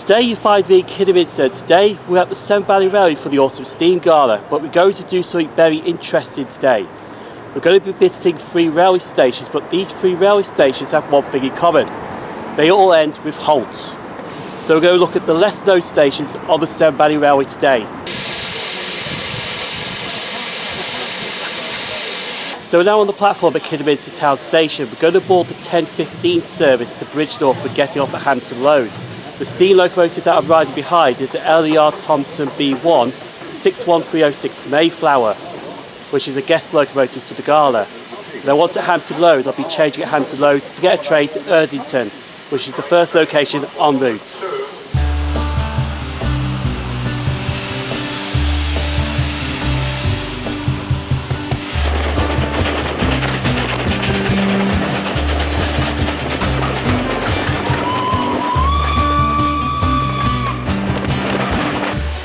Today you find me in Eardington. Today we're at the Severn Valley Railway for the Autumn Steam Gala, but we're going to do something very interesting today. We're going to be visiting 3 railway stations, but these 3 railway stations have one thing in common. They all end with halts. So we're going to look at the less known stations on the Severn Valley Railway today. So we're now on the platform at Eardington Town Station. We're going to board the 10:15 service to Bridgnorth. We're getting off at Hampton Road. The steam locomotive that I'm riding behind is the LNER Thompson B1 61306 Mayflower, which is a guest locomotive to the gala. Now once at Hampton Road, I'll be changing at Hampton Road to get a train to Eardington, which is the first location en route.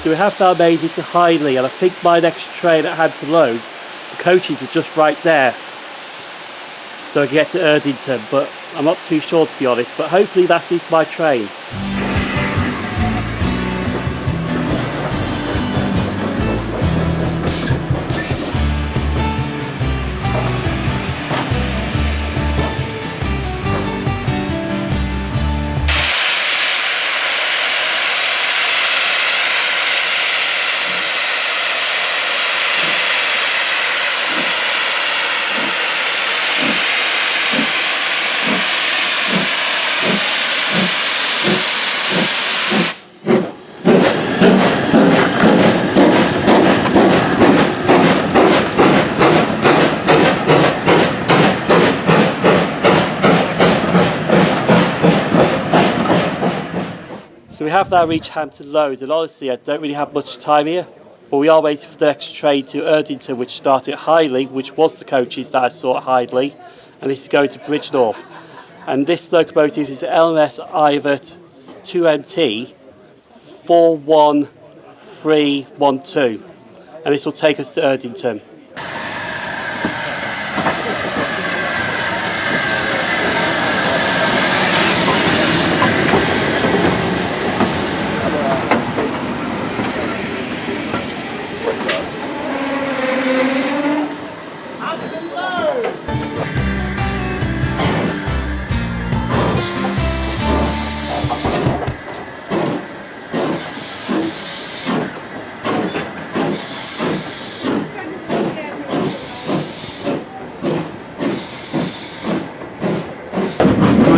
So we have now made it to Hindley, and I think my next train at Hampton Road, the coaches are just right there, so I can get to Eardington, but I'm not too sure to be honest, but hopefully that is my train. So we have now reached Hampton Road, and honestly I don't really have much time here, but we are waiting for the next train to Eardington, which started at Hindley, which was the coaches that I saw at Hindley, and this is going to Bridgnorth. And this locomotive is LMS Ivatt 2MT 41312, and this will take us to Eardington.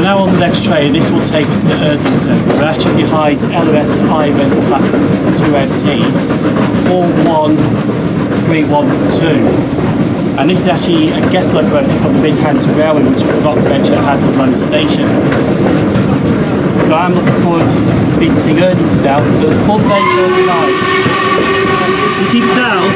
Now on the next train, this will take us to Eardington. We're actually behind LMS Ivatt Class 2MT 41312, and this is actually a guest locomotive from the Mid-Hampshire Railway, which I forgot to mention at Hampton Road Station. So I'm looking forward to visiting Eardington now. The full day goes tonight. You keep it down.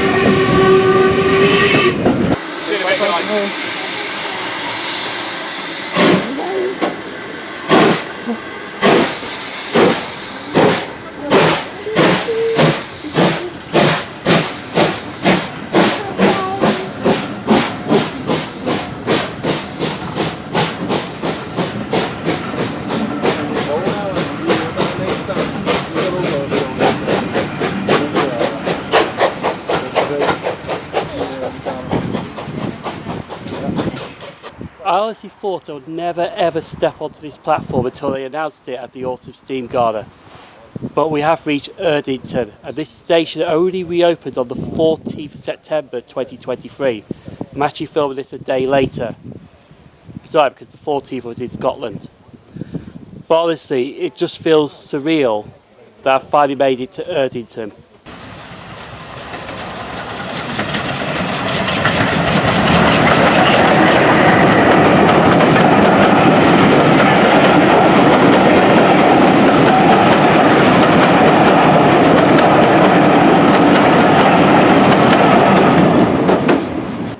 I honestly thought I would never ever step onto this platform until they announced it at the Autumn Steam Gala. But we have reached Eardington, and this station only reopened on the 14th of September 2023. I'm actually filming this a day later. Sorry, because the 14th was in Scotland. But honestly, it just feels surreal that I've finally made it to Eardington.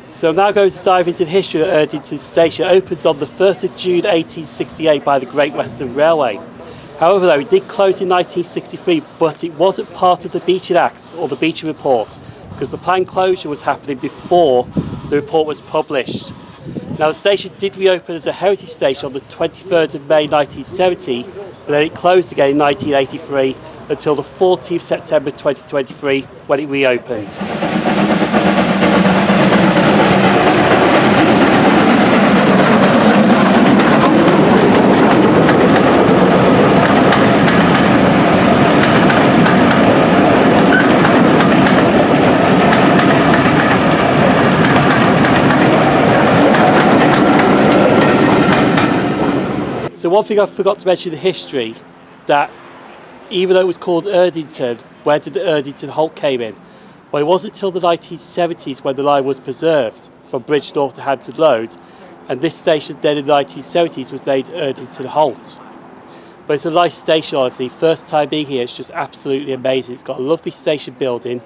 So I'm now going to dive into the history of Eardington Station. It opened on the 1st of June 1868 by the Great Western Railway. However though, it did close in 1963, but it wasn't part of the Beeching Acts or the Beeching Report, because the planned closure was happening before the report was published. Now the station did reopen as a heritage station on the 23rd of May 1970, but then it closed again in 1983 until the 14th September 2023 when it reopened. So one thing I forgot to mention in the history, that even though it was called Eardington, where did the Eardington Halt came in? Well, it wasn't until the 1970s when the line was preserved from Bridgnorth to Hampton Road, and this station then in the 1970s was named Eardington Halt. But it's a nice station, honestly. First time being here, it's just absolutely amazing. It's got a lovely station building,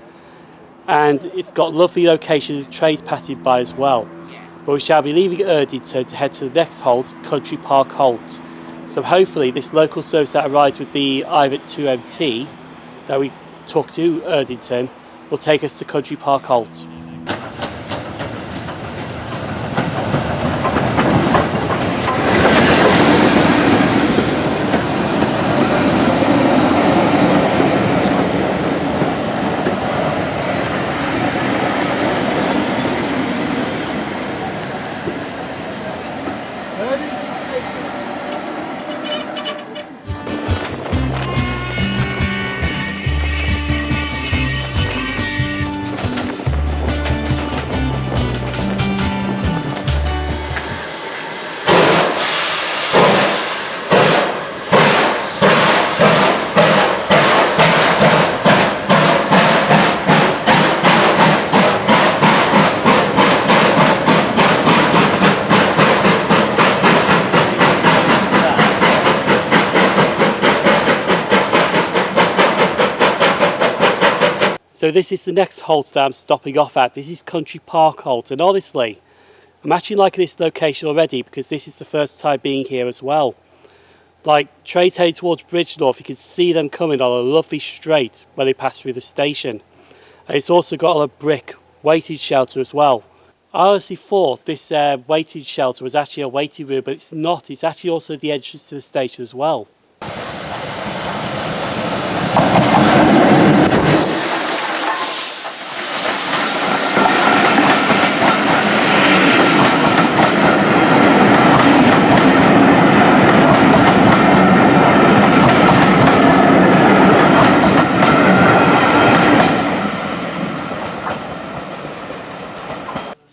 and it's got lovely locations of trains passing by as well. But we shall be leaving Eardington to head to the next halt, Country Park Halt. So hopefully this local service that arrives with the Ivatt 2MT that we took to Eardington will take us to Country Park Halt. So this is the next halt that I'm stopping off at. This is Country Park Halt, and honestly, I'm actually liking this location already because this is the first time being here as well. Like trains heading towards Bridgnorth, you can see them coming on a lovely straight when they pass through the station. And it's also got a brick waiting shelter as well. I honestly thought this waiting shelter was actually a waiting room, but it's not. It's actually also the entrance to the station as well.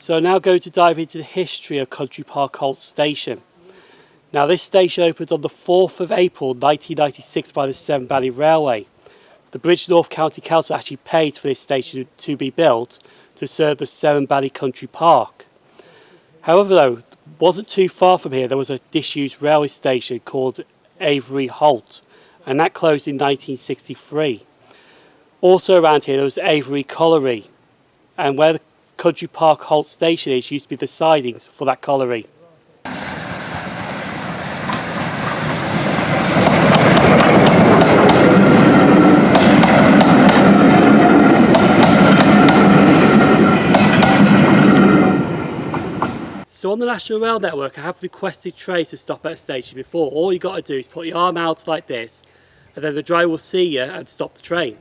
So now going to dive into the history of Country Park Halt Station. Now this station opened on the 4th of April 1996 by the Severn Valley Railway. The Bridgnorth County Council actually paid for this station to be built to serve the Severn Valley Country Park. However though, it wasn't too far from here there was a disused railway station called Severn Halt, and that closed in 1963. Also around here there was Severn Colliery, and where the Country Park Halt Station is used to be the sidings for that colliery. So on the National Rail Network I have requested trains to stop at a station before. All you got to do is put your arm out like this and then the driver will see you and stop the train.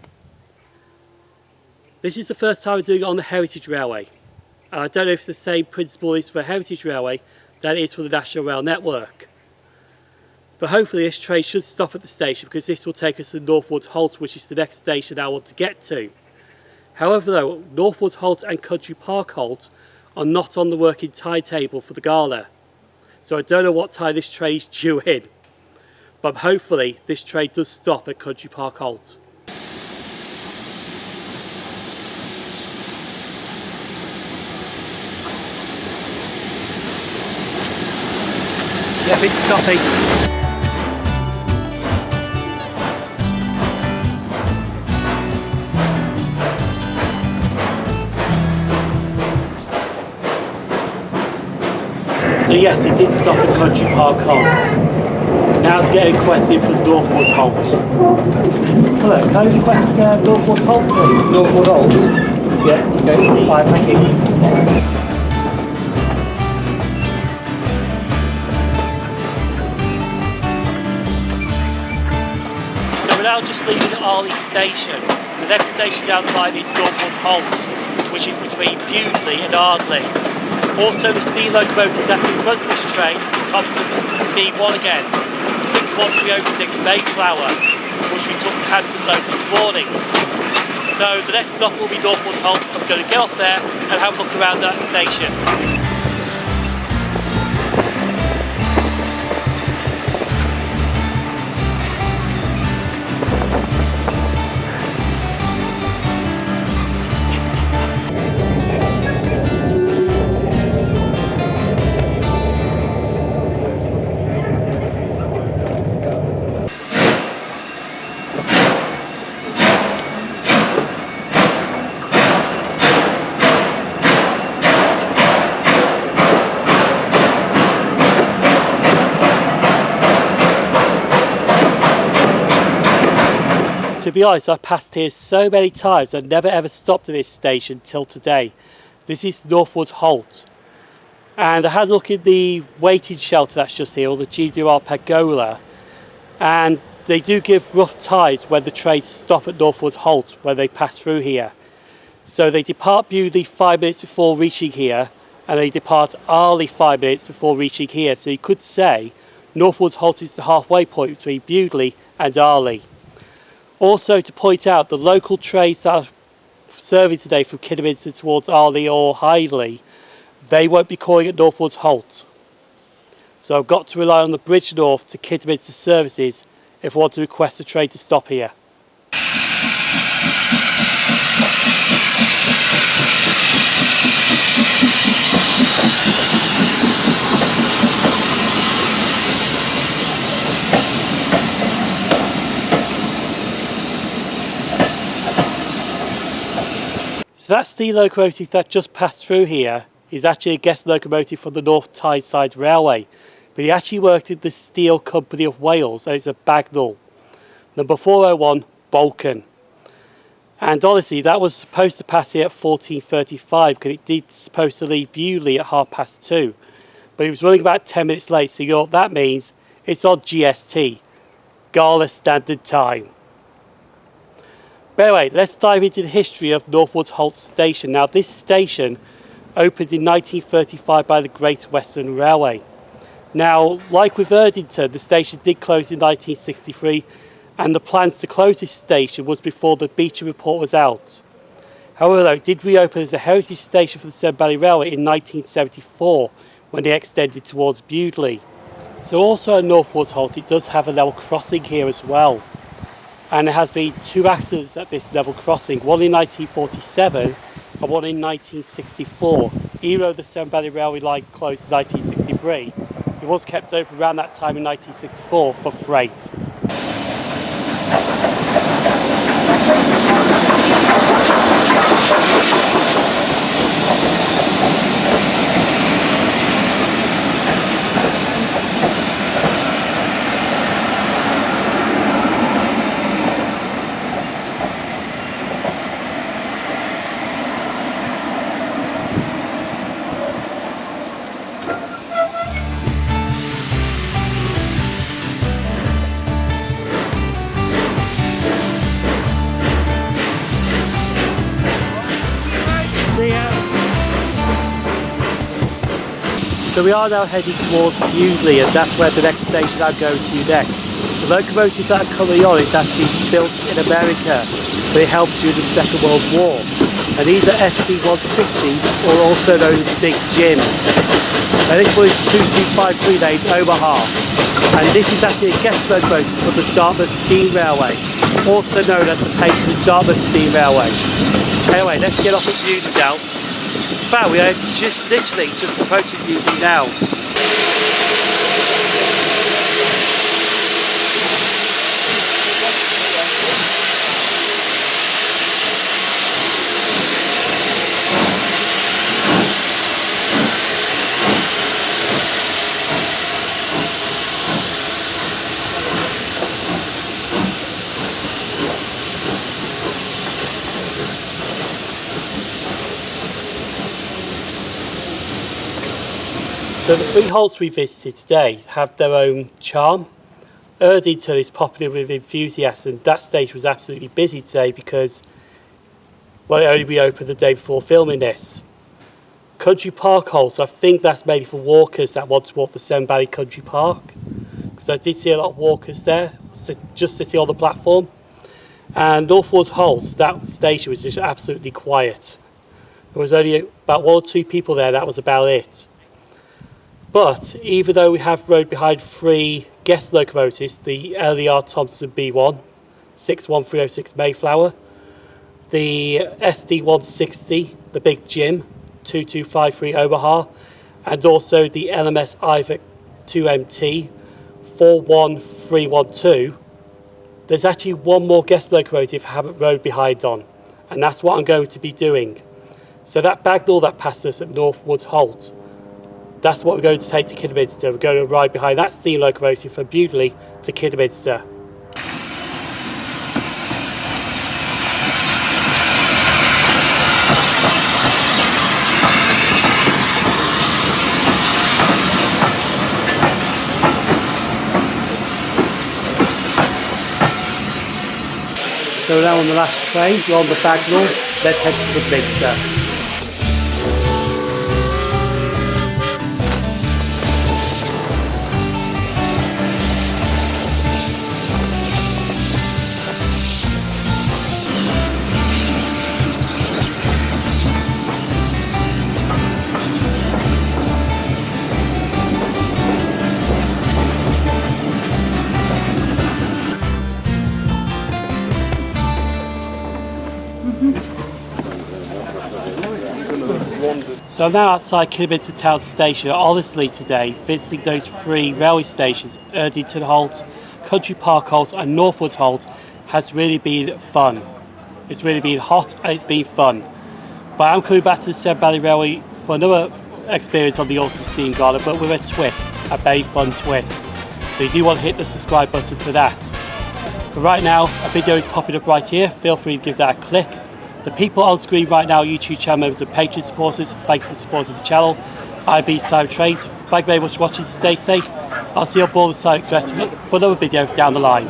This is the first time I'm doing it on the Heritage Railway. And I don't know if the same principle is for Heritage Railway than it is for the National Rail Network. But hopefully this train should stop at the station because this will take us to Northwood Halt, which is the next station I want to get to. However though, Northwood Halt and Country Park Halt are not on the working timetable for the gala. So I don't know what time this train is due in. But hopefully this train does stop at Country Park Halt. Yep, it's stopping. So yes, it did stop at Country Park Halt. Now to get a question from Northwood Halt. Hello, can I request Northwood Halt please? Northwood Halt? Yeah, okay. Fine, thank you. now just leaving Arley Station. The next station down the line is Northwood Halt, which is between Bewdley and Ardley. Also the steam locomotive that's in front of this train is the Thompson B1 again, 61306 Mayflower, which we took to Hampton Road this morning. So the next stop will be Northwood Halt. I'm going to get off there and have a look around that station. To be honest, I've passed here so many times I've never ever stopped at this station till today. This is Northwood Halt. And I had a look in the waiting shelter that's just here, or the GWR pergola, and they do give rough times when the trains stop at Northwood Halt when they pass through here. So they depart Bewdley 5 minutes before reaching here, and they depart Arley 5 minutes before reaching here. So you could say Northwood Halt is the halfway point between Bewdley and Arley. Also to point out, the local trains that are serving today from Kidderminster towards Arley or Hindley, they won't be calling at Northwood Halt. So I've got to rely on the Bridge North to Kidderminster services if I want to request a train to stop here. So that steam locomotive that just passed through here is actually a guest locomotive from the North Tyneside Railway, but he actually worked in the Steel Company of Wales, and it's a Bagnall. Number 401 Vulcan. And honestly, that was supposed to pass here at 14:35 because it did supposed to leave Bewdley at 2:30, but it was running about 10 minutes late, so you know what that means? It's on GST, Gala Standard Time. But anyway, let's dive into the history of Northwood Halt Station. Now this station opened in 1935 by the Great Western Railway. Now, like with Eardington, the station did close in 1963, and the plans to close this station was before the Beecham report was out. However, though, it did reopen as a heritage station for the Severn Valley Railway in 1974 when they extended towards Bewdley. So also at Northwood Halt, it does have a level crossing here as well. And there has been 2 accidents at this level crossing, one in 1947 and one in 1964. Even though the Severn Valley Railway line closed in 1963, it was kept open around that time in 1964 for freight. So we are now heading towards Bewdley, and that's where the next station I'm going to next. The locomotive that I'm coming on is actually built in America, but it helped during the Second World War. And these are SB160s, or also known as Big Jims. And this one is 2253 named Omaha. And this is actually a guest locomotive for the Dartmouth Steam Railway, also known as the Paisley Dartmouth Steam Railway. Anyway, let's get off at Bewdley now. In fact, we are just literally just approaching Bewdley now. So the 3 halts we visited today have their own charm. Eardington is popular with enthusiasts, and that station was absolutely busy today because, well, it only reopened the day before filming this. Park Halt, I think that's mainly for walkers that want to walk the Severn Valley Country Park, because I did see a lot of walkers there, just sitting on the platform. And Northwood Halt, that station was just absolutely quiet. There was only about 1 or 2 people there, that was about it. But even though we have rode behind 3 guest locomotives, the LNER Thompson B1, 61306 Mayflower, the SD160, the Big Jim, 2253 Omaha, and also the LMS Ivatt 2MT, 41312, there's actually 1 more guest locomotive I haven't rode behind on, and that's what I'm going to be doing. So that Bagnall that passed us at Northwood Halt, that's what we're going to take to Kidderminster. We're going to ride behind that steam locomotive from Bewdley to Kidderminster. So now on the last train, we're on the Bagnall, let's head to Kidderminster. So I'm now outside Kidderminster Town Station, honestly today, visiting those 3 railway stations, Eardington Halt, Park Halt and Northwood Halt, has really been fun. It's really been hot and it's been fun. But I'm coming back to the Severn Valley Railway for another experience on the Autumn Steam Gala, but with a twist, a very fun twist. So you do want to hit the subscribe button for that. But right now, a video is popping up right here, feel free to give that a click. The people on screen right now, YouTube channel members and Patreon supporters, thank you for supporting the channel. I've been SimOnTrains. Thank you very much for watching. Stay safe. I'll see you on board the Silent Express for another video down the line.